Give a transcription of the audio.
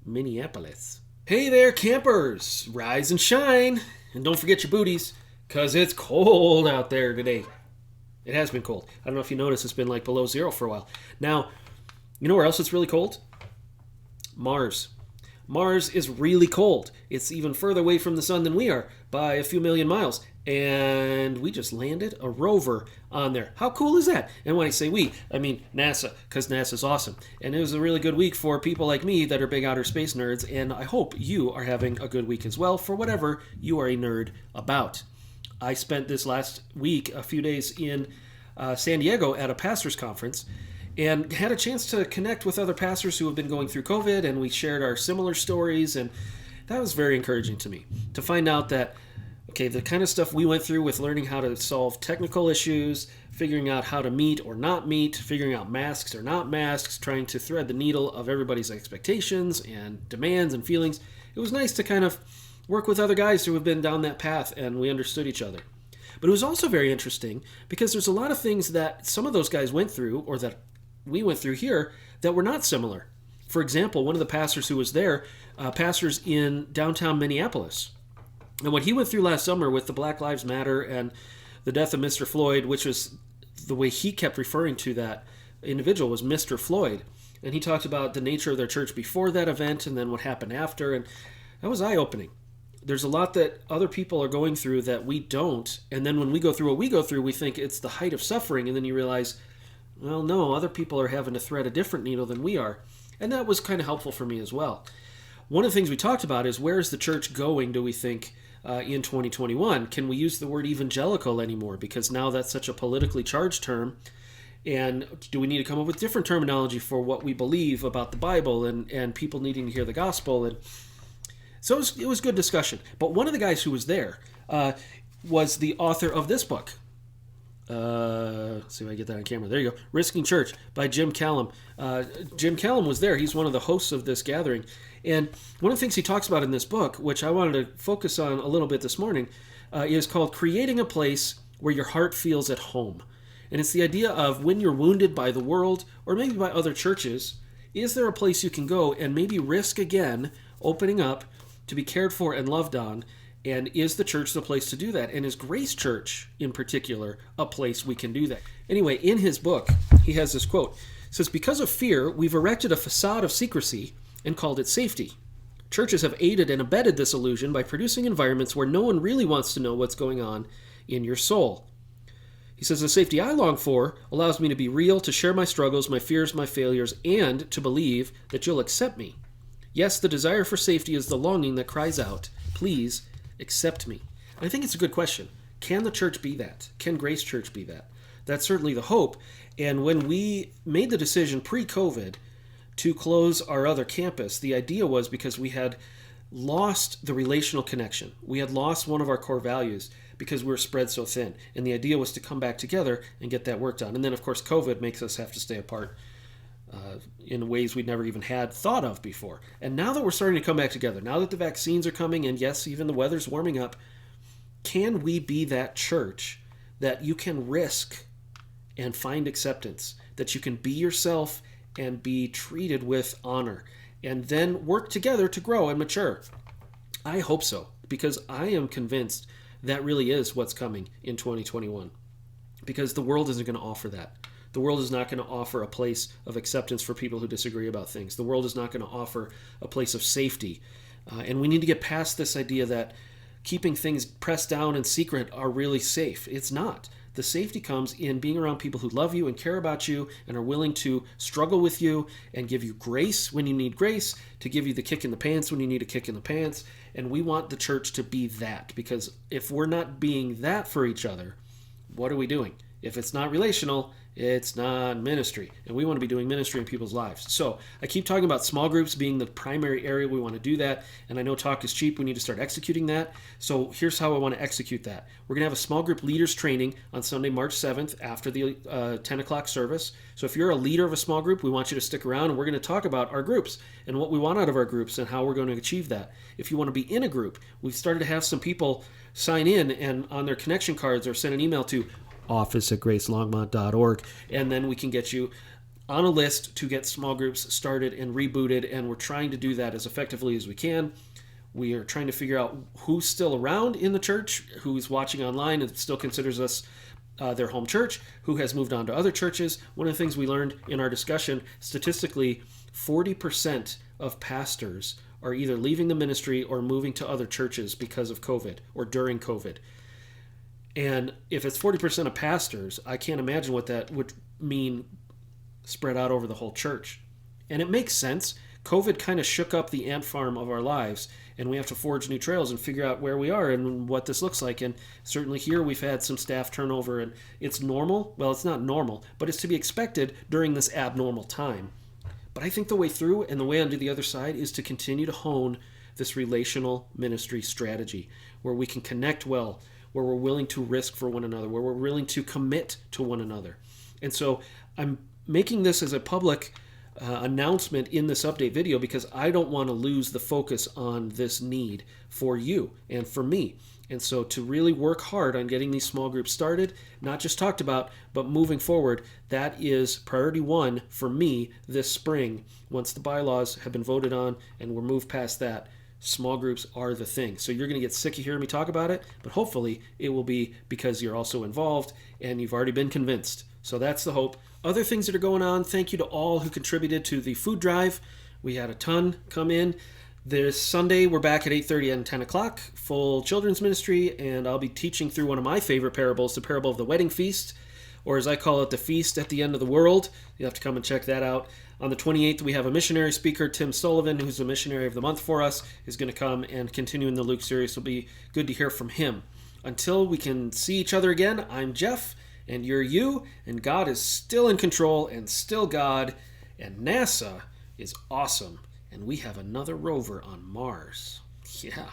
Minneapolis. Hey there, campers! Rise and shine, and don't forget your booties, because it's cold out there today. It has been cold. I don't know if you noticed, it's been like below zero for a while. Now, you know where else it's really cold? Mars. Mars is really cold. It's even further away from the sun than we are by a few million miles. And we just landed a rover on there. How cool is that? And when I say we, I mean NASA, because NASA's awesome. And it was a really good week for people like me that are big outer space nerds. And I hope you are having a good week as well for whatever you are a nerd about. I spent this last week, a few days in San Diego at a pastor's conference, and had a chance to connect with other pastors who have been going through COVID, and we shared our similar stories, and that was very encouraging to me to find out that, okay, the kind of stuff we went through with learning how to solve technical issues, figuring out how to meet or not meet, figuring out masks or not masks, trying to thread the needle of everybody's expectations and demands and feelings. It was nice to kind of work with other guys who have been down that path, and we understood each other. But it was also very interesting because there's a lot of things that some of those guys went through, or that we went through here, that were not similar. For example, one of the pastors who was there, pastors in downtown Minneapolis. And what he went through last summer with the Black Lives Matter and the death of Mr. Floyd, which was the way he kept referring to that individual, was Mr. Floyd. And he talked about the nature of their church before that event and then what happened after. And that was eye-opening. There's a lot that other people are going through that we don't. And then when we go through what we go through, we think it's the height of suffering. And then you realize, well, no, other people are having to thread a different needle than we are. And that was kind of helpful for me as well. One of the things we talked about is, where is the church going, do we think, in 2021? Can we use the word evangelical anymore? Because now that's such a politically charged term. And do we need to come up with different terminology for what we believe about the Bible and people needing to hear the gospel? And so it was good discussion. But one of the guys who was there was the author of this book. Let's see if I get that on camera. There you go. Risking Church by Jim Callum. Jim Callum was there. He's one of the hosts of this gathering. And one of the things he talks about in this book, which I wanted to focus on a little bit this morning, is called Creating a Place Where Your Heart Feels at Home. And it's the idea of, when you're wounded by the world or maybe by other churches, is there a place you can go and maybe risk again opening up to be cared for and loved on? And is the church the place to do that? And is Grace Church, in particular, a place we can do that? Anyway, in his book, he has this quote. It says, "Because of fear, we've erected a facade of secrecy and called it safety. Churches have aided and abetted this illusion by producing environments where no one really wants to know what's going on in your soul." He says, "The safety I long for allows me to be real, to share my struggles, my fears, my failures, and to believe that you'll accept me. Yes, the desire for safety is the longing that cries out, 'Please accept me.'" And I think it's a good question. Can the church be that? Can Grace Church be that? That's certainly the hope. And when we made the decision pre-COVID to close our other campus, the idea was because we had lost the relational connection. We had lost one of our core values because we were spread so thin. And the idea was to come back together and get that work done. And then, of course, COVID makes us have to stay apart in ways we'd never even had thought of before. And now that we're starting to come back together, now that the vaccines are coming, and yes, even the weather's warming up, can we be that church that you can risk and find acceptance, that you can be yourself and be treated with honor, and then work together to grow and mature? I hope so, because I am convinced that really is what's coming in 2021, because the world isn't going to offer that. The world is not going to offer a place of acceptance for people who disagree about things. The world is not going to offer a place of safety. And we need to get past this idea that keeping things pressed down and secret are really safe. It's not. The safety comes in being around people who love you and care about you and are willing to struggle with you and give you grace when you need grace, to give you the kick in the pants when you need a kick in the pants. And we want the church to be that, because if we're not being that for each other, what are we doing? If it's not relational, it's not ministry. And we want to be doing ministry in people's lives. So I keep talking about small groups being the primary area we want to do that. And I know talk is cheap. We need to start executing that. So here's how I want to execute that. We're going to have a small group leaders training on Sunday, March 7th after the 10 o'clock service. So if you're a leader of a small group, we want you to stick around, and we're going to talk about our groups and what we want out of our groups and how we're going to achieve that. If you want to be in a group, we've started to have some people sign in and on their connection cards or send an email to office@gracelongmont.org, and then we can get you on a list to get small groups started and rebooted, and we're trying to do that as effectively as we can. We are trying to figure out who's still around in the church, who's watching online and still considers us their home church, who has moved on to other churches. One of the things we learned in our discussion, statistically, 40% of pastors are either leaving the ministry or moving to other churches because of COVID or during COVID. And if it's 40% of pastors, I can't imagine what that would mean spread out over the whole church. And it makes sense. COVID kind of shook up the ant farm of our lives, and we have to forge new trails and figure out where we are and what this looks like. And certainly here we've had some staff turnover, and it's normal. Well, it's not normal, but it's to be expected during this abnormal time. But I think the way through and the way onto the other side is to continue to hone this relational ministry strategy where we can connect well, where we're willing to risk for one another, where we're willing to commit to one another. And so I'm making this as a public announcement in this update video because I don't want to lose the focus on this need for you and for me. And so to really work hard on getting these small groups started, not just talked about, but moving forward, that is priority one for me this spring. Once the bylaws have been voted on and we're moved past that, small groups are the thing. So you're going to get sick of hearing me talk about it, but hopefully it will be because you're also involved and you've already been convinced. So that's the hope. Other things that are going on, thank you to all who contributed to the food drive. We had a ton come in. This Sunday, we're back at 8:30 and 10 o'clock, full children's ministry, and I'll be teaching through one of my favorite parables, the parable of the wedding feast, or as I call it, the feast at the end of the world. You'll have to come and check that out. On the 28th, we have a missionary speaker, Tim Sullivan, who's the missionary of the month for us, is going to come and continue in the Luke series. It'll be good to hear from him. Until we can see each other again, I'm Jeff, and you're you, and God is still in control and still God, and NASA is awesome, and we have another rover on Mars. Yeah.